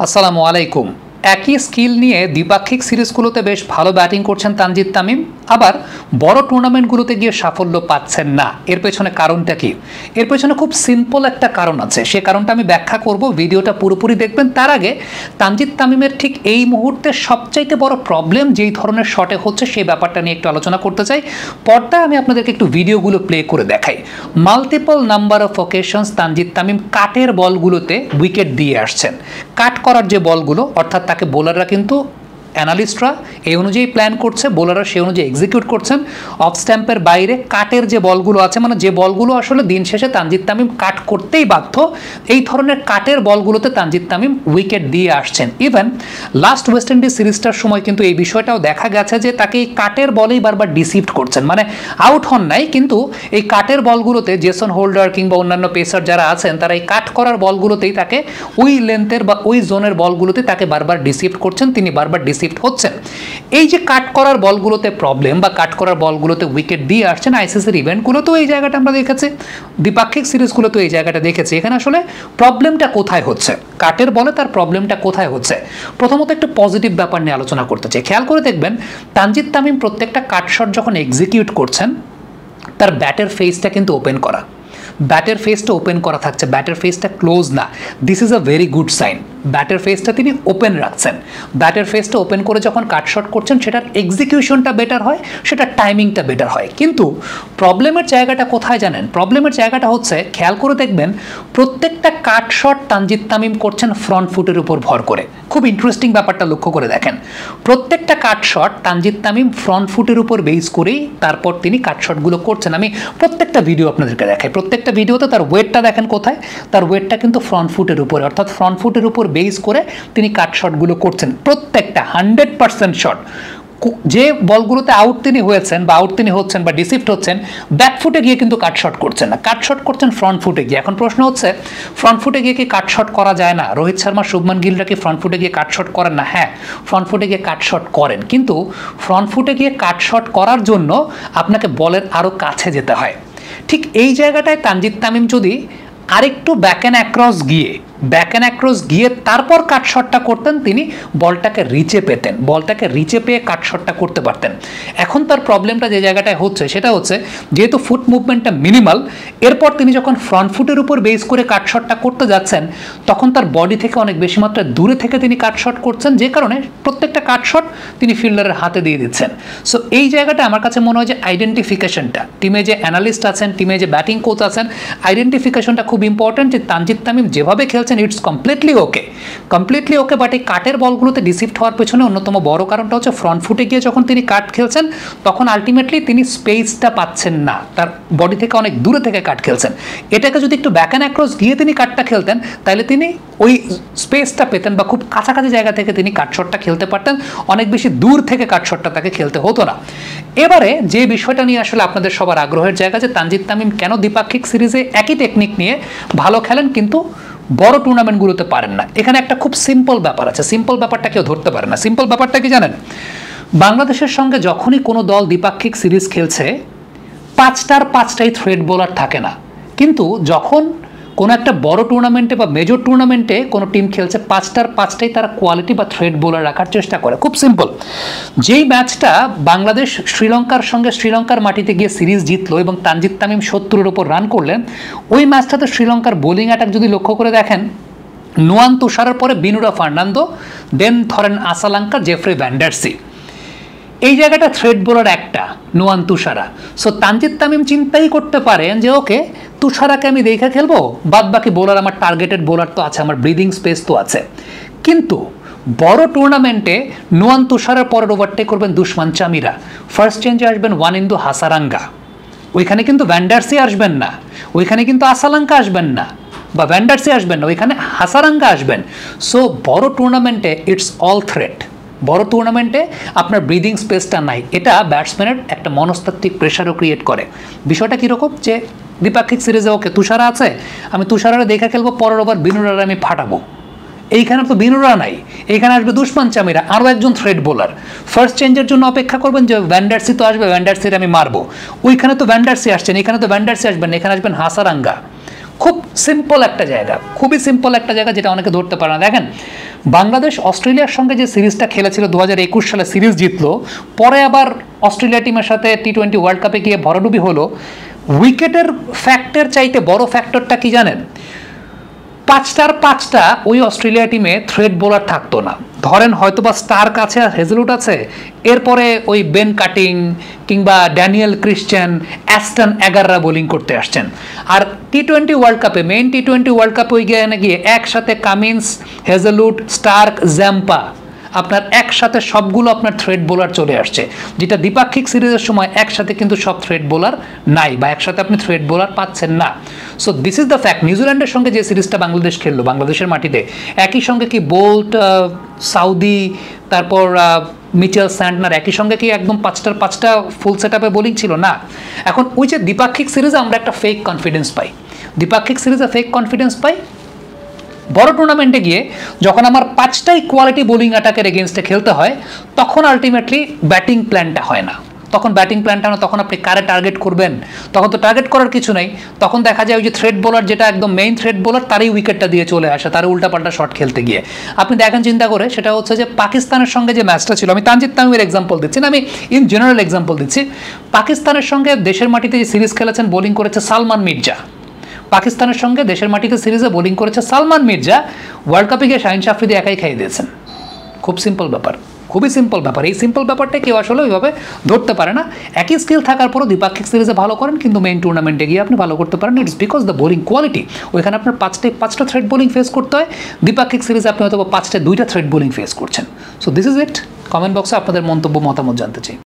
আসসালামু আলাইকুম। একই স্কিল নিয়ে দ্বিপাক্ষিক সিরিজগুলোতে বেশ ভালো ব্যাটিং করছেন তানজিদ তামিম, আবার বড় টুর্নামেন্টগুলোতে গিয়ে সাফল্য পাচ্ছেন না। এর পেছনে কারণটা কি? এর পেছনে খুব সিম্পল একটা কারণ আছে, সে কারণটা আমি ব্যাখ্যা করব, ভিডিওটা পুরোপুরি দেখবেন। তার আগে তানজিদ তামিমের ঠিক এই মুহূর্তে সবচাইতে বড় প্রবলেম যেই ধরনের শটে হচ্ছে সেই ব্যাপারটা নিয়ে একটু আলোচনা করতে চাই। পর্দায় আমি আপনাদেরকে একটু ভিডিওগুলো প্লে করে দেখাই। Multiple number of occasions Tanzid Tamim কাটের বলগুলোতে উইকেট দিয়ে আসছেন। কাট করার যে বলগুলো, অর্থাৎ তাকে বোলাররা কিন্তু অ্যানালিস্টরা এই অনুযায়ী প্ল্যান করছে, বোলাররা সেই অনুযায়ী এক্সিকিউট করছেন। অফ স্ট্যাম্পের বাইরে কাটের যে বলগুলো আছে, মানে যে বলগুলো আসলে দিন শেষে তানজিদ তামিম কাট করতেই বাধ্য, এই ধরনের কাটের বলগুলোতে তানজিদ তামিম উইকেট দিয়ে আসছেন। ইভেন লাস্ট ওয়েস্ট ইন্ডিজ সিরিজটার সময় কিন্তু এই বিষয়টাও দেখা গেছে যে তাকে এই কাটের বলেই বারবার ডিসিভড করছেন, মানে আউট হন নাই, কিন্তু এই কাটের বলগুলোতে জেসন হোল্ডার কিংবা অন্যান্য পেসার যারা আছেন তারা এই কাট করার বলগুলোতেই তাকে ওই লেন্থের বা ওই জোনের বলগুলোতে তাকে বারবার ডিসিভড করছেন, তিনি বারবার ডিসিভড হচ্ছেন। এই যে কাট করার বলগুলোতে প্রবলেম বা কাট করার বলগুলোতে উইকেট দিয়ে আসছেন, আইসিসির ইভেন্টগুলোতেও এই জায়গাটা আমরা দেখেছি, দ্বিপাক্ষিক সিরিজগুলোতেও এই জায়গাটা দেখেছি। এখানে আসলে প্রবলেমটা কোথায় হচ্ছে, কাটের বলে তার প্রবলেমটা কোথায় হচ্ছে? প্রথমত একটা পজিটিভ ব্যাপার নিয়ে আলোচনা করতে চাই। খেয়াল করে দেখবেন তানজিদ তামিম প্রত্যেকটা কাট শট যখন এক্সিকিউট করছেন তার ব্যাটের ফেসটা কিন্তু ওপেন করা, ব্যাটের ফেসটা ওপেন করা থাকছে, ব্যাটের ফেসটা ক্লোজ না। This is a very good sign. ব্যাটের ফেসটা তিনি ওপেন রাখছেন। ব্যাটের ফেসটা ওপেন করে যখন কাট শট করছেন সেটার এক্সিকিউশনটা বেটার হয়, সেটার টাইমিংটা বেটার হয়। কিন্তু প্রবলেমের জায়গাটা কোথায় জানেন? প্রবলেমের জায়গাটা হচ্ছে, খেয়াল করে দেখবেন প্রত্যেকটা কাট শট তানজিদ তামিম করছেন ফ্রন্ট ফুটের উপর ভর করে। খুব ইন্টারেস্টিং ব্যাপারটা লক্ষ্য করে দেখেন, প্রত্যেকটা কাট শট তানজিদ তামিম ফ্রন্ট ফুটের উপর বেস করেই তারপর তিনি কাট শটগুলো করছেন। আমি প্রত্যেকটা ভিডিও আপনাদেরকে দেখাই, প্রত্যেকটা ভিডিওতে তার ওয়েটটা দেখেন কোথায়, তার ওয়েটটা কিন্তু ফ্রন্ট ফুটের উপরে, অর্থাৎ ফ্রন্ট ফুটের উপর বেস করে তিনি কাট শটগুলো করছেন। প্রত্যেকটা 100% শট, যে বলগুলোতে আউট তিনি হয়েছেন বা আউট তিনি হচ্ছেন বা ডিসিভড হচ্ছেন, ব্যাক ফুটে গিয়ে কিন্তু কাট শট করছেন না, কাট শট করছেন ফ্রন্ট ফুটে গিয়ে। এখন প্রশ্ন হচ্ছে, ফ্রন্ট ফুটে গিয়ে কি কাট শট করা যায় না? রোহিত শর্মা, শুভমান গিলরা কি ফ্রন্ট ফুটে গিয়ে কাট শট করেন না? হ্যাঁ, ফ্রন্ট ফুটে গিয়ে কাট শট করেন, কিন্তু ফ্রন্ট ফুটে গিয়ে কাট শট করার জন্য আপনাকে বলের আরও কাছে যেতে হয়। ঠিক এই জায়গাটায় তানজিদ তামিম যদি আরেকটু ব্যাক অ্যান্ড অ্যাক্রস গিয়ে তারপর কাট শটটা করতেন, তিনি বলটাকে রিচে পেতেন, বলটাকে রিচে পেয়ে কাট শটটা করতে পারতেন। এখন তার প্রবলেমটা যে জায়গাটায় হচ্ছে সেটা হচ্ছে, যেহেতু ফুট মুভমেন্টটা মিনিমাল, এরপর তিনি যখন ফ্রন্ট ফুটের উপর বেস করে কাট শটটা করতে যাচ্ছেন তখন তার বডি থেকে অনেক বেশি মাত্রায় দূরে থেকে তিনি কাট শট করছেন, যে কারণে প্রত্যেকটা কাট শট তিনি ফিল্ডারের হাতে দিয়ে দিচ্ছেন। সো এই জায়গাটা আমার কাছে মনে হয় যে আইডেন্টিফিকেশনটা, টিমে যে অ্যানালিস্ট আছেন, টিমে যে ব্যাটিং কোচ আছেন, আইডেন্টিফিকেশনটা খুব ইম্পর্টেন্ট। যে তানজিদ তামিম যেভাবে খেলছেন ইটস কমপ্লিটলি ওকে, বাট এই কাটের বলগুলোতে ডিসিভড হওয়ার পেছনে অন্যতম বড় কারণটা হচ্ছে ফ্রন্ট ফুটে গিয়ে যখন তিনি কাট খেলছেন তখন আলটিমেটলি তিনি স্পেসটা পাচ্ছেন না, তার বডি থেকে অনেক দূরে থেকে কাট খেলছেন। এটাকে যদি একটু ব্যাক অ্যান্ড অ্যাক্রস গিয়ে তিনি কাটটা খেলতেন তাহলে তিনি ওই স্পেসটা পেতেন বা খুব কাছাকাছি জায়গা থেকে তিনি কাট শটটা খেলতে পারতেন, অনেক বেশি দূর থেকে কাট শটটা তাকে খেলতে হতো না। এবারে যে বিষয়টা নিয়ে আসলে আপনাদের সবার আগ্রহের জায়গা, যে তানজিদ তামিম কেন দ্বিপাক্ষিক সিরিজে একই টেকনিক নিয়ে ভালো খেলেন কিন্তু বড় টুর্নামেন্টগুলোতে পারেন না। এখানে একটা খুব সিম্পল ব্যাপার আছে, সিম্পল ব্যাপারটা কেউ ধরতে পারে না। সিম্পল ব্যাপারটা কি জানেন? বাংলাদেশের সঙ্গে যখনই কোনো দল দ্বিপাক্ষিক সিরিজ খেলছে 5টার 5টাই থ্রেড বোলার থাকে না, কিন্তু যখন কোনো একটা বড় টুর্নামেন্টে বা মেজর টুর্নামেন্টে কোনো টিম খেলছে 5টার 5টাই তারা কোয়ালিটি বা থ্রেড বোলার রাখার চেষ্টা করে। খুব সিম্পল, যেই ম্যাচটা বাংলাদেশ শ্রীলঙ্কার সঙ্গে শ্রীলঙ্কার মাটিতে গিয়ে সিরিজ জিতলো এবং তানজিদ তামিম 70-এর উপর রান করলেন, ওই ম্যাচটাতে শ্রীলঙ্কার বোলিং অ্যাটাক যদি লক্ষ্য করে দেখেন, নুয়ান তুষারের পরে বিনুরা ফার্নান্দো, দেন ধরেন আসালাঙ্কা, জেফ্রি ভ্যান্ডারসি, এই জায়গাটা থ্রেড বোলার একটা নুয়ান তুষারা। সো তানজিদ তামিম চিন্তাই করতে পারেন যে ওকে, তুষারাকে আমি দেখে খেলবো, বাদ বাকি বোলার আমার টার্গেটেড বোলার তো আছে, আমার ব্রিদিং স্পেস তো আছে। কিন্তু বড় টুর্নামেন্টে নুয়ান তুষারের পরের ওভারটেক করবেন দুশমান চামিরা, ফার্স্ট চেঞ্জে আসবেন ওয়ানিন্দু হাসারাঙ্গা, ওইখানে কিন্তু ভ্যান্ডারসি আসবেন না, ওইখানে কিন্তু আসালাঙ্কা আসবেন না বা ভ্যান্ডারসি আসবেন না, ওইখানে হাসারাঙ্গা আসবেন। সো বড় টুর্নামেন্টে ইটস অল থ্রেট, বড় টুর্নামেন্টে আপনার ব্রিদিং স্পেসটা নাই, এটা ব্যাটসম্যানের একটা মনস্তাত্ত্বিক প্রেশারও ক্রিয়েট করে। বিষয়টা কীরকম, যে দ্বিপাক্ষিক সিরিজে ওকে তুষারা আছে, আমি তুষারারে দেখে খেলবো, পরের ওভার বিনুরারে আমি ফাটাবো, এইখানে তো বিনুরা নাই, এইখানে আসবে দুশমান চামিরা, আরও একজন থ্রেড বোলার। ফার্স্ট চেঞ্জের জন্য অপেক্ষা করবেন যে ভ্যান্ডারসি তো আসবে, ভ্যান্ডারসির আমি মারবো, ওইখানে তো ভ্যান্ডারসি আসছেন, এখানে তো ভ্যান্ডারসি আসবেন, এখানে আসবেন হাসারাঙ্গা। খুব সিম্পল একটা জায়গা, খুবই সিম্পল একটা জায়গা, যেটা অনেকে ধরতে পারে না। দেখেন বাংলাদেশ অস্ট্রেলিয়ার সঙ্গে যে সিরিজটা খেলেছিল 2021 সালে সিরিজ জিতলো, পরে আবার অস্ট্রেলিয়া টিমের সাথে টি-20 ওয়ার্ল্ড কাপে গিয়ে ভরাডুবি হলো। উইকেটের ফ্যাক্টর চাইতে বড় ফ্যাক্টরটা কি জানেন? 5টার 5টা ওই অস্ট্রেলিয়া টিমে থ্রেড বোলার থাকতো না। ধরেন হয়তোবা স্টার্ক আছে আর হেজেলউড আছে, এরপরে ওই বেন কাটিং কিংবা ড্যানিয়েল ক্রিশ্চিয়ান, অ্যাস্টন এগাররা বোলিং করতে আসছেন। আর টি-20 ওয়ার্ল্ড কাপে, মেইন টি-20 ওয়ার্ল্ড কাপে ওই গিয়ে একসাথে কামিন্স, হেজেলউড, স্টার্ক, জ্যাম্পা, আপনার একসাথে সবগুলো আপনার থ্রেড বোলার চলে আসছে, যেটা দ্বিপাক্ষিক সিরিজের সময় একসাথে কিন্তু সব থ্রেড বোলার নাই, বা একসাথে আপনি থ্রেড বোলার পাচ্ছেন না। So this is the fact. নিউজিল্যান্ডের সঙ্গে যে সিরিজটা বাংলাদেশ খেললো বাংলাদেশের মাটিতে, একই সঙ্গে কি বোল্ট, সাউদি, তারপর মিচেল স্যান্টনার একই সঙ্গে কি একদম 5টার 5টা ফুল সেট আপে বোলিং ছিল না? এখন ওই যে দ্বিপাক্ষিক সিরিজে আমরা একটা ফেক কনফিডেন্স পাই, দ্বিপাক্ষিক সিরিজে ফেক কনফিডেন্স পাই, বড় টুর্নামেন্টে গিয়ে যখন আমার 5টাই কোয়ালিটি বোলিং অ্যাটাকের এগেনস্টে খেলতে হয়, তখন আলটিমেটলি ব্যাটিং প্ল্যানটা হয় না। তখন ব্যাটিং প্ল্যানটা না, তখন আপনি কারে টার্গেট করবেন? তখন তো টার্গেট করার কিছু নেই। তখন দেখা যায় ওই যে থ্রেড বোলার, যেটা একদম মেইন থ্রেড বোলার, তারই উইকেটটা দিয়ে চলে আসে, তার উল্টাপাল্টা শট খেলতে গিয়ে। আপনি দেখেন চিন্তা করে, সেটা হচ্ছে যে পাকিস্তানের সঙ্গে যে ম্যাচটা ছিল, আমি তানজিদ তামিমের এক্সাম্পল দিচ্ছি না, আমি ইন জেনারেল এক্সাম্পল দিচ্ছি। পাকিস্তানের সঙ্গে দেশের মাটিতে যে সিরিজ খেলেছেন, বোলিং করেছে সালমান মির্জা। পাকিস্তানের সঙ্গে দেশের মাটিতে সিরিজে বোলিং করেছে সালমান মির্জা, ওয়ার্ল্ড কাপে গিয়ে শাহিন আফ্রিদি একাই খাইয়ে দিয়েছেন। খুব সিম্পল ব্যাপার, খুবই সিম্পল ব্যাপার। এই সিম্পল ব্যাপারটা কেউ আসলে ওইভাবে ধরতে পারে না। একই স্কিল থাকার পরও দ্বিপাক্ষিক সিরিজে ভালো করেন, কিন্তু মেইন টুর্নামেন্টে গিয়ে আপনি ভালো করতে পারেন। It's because the bowling quality. ওইখানে আপনার 5টা থ্রেড বোলিং ফেস করতে হয়, দ্বিপাক্ষিক সিরিজে আপনি হয়তো 2টা থ্রেড বোলিং ফেস করছেন। So this is it. Comment বক্সে আপনাদের মন্তব্য, মতামত জানতে চাই।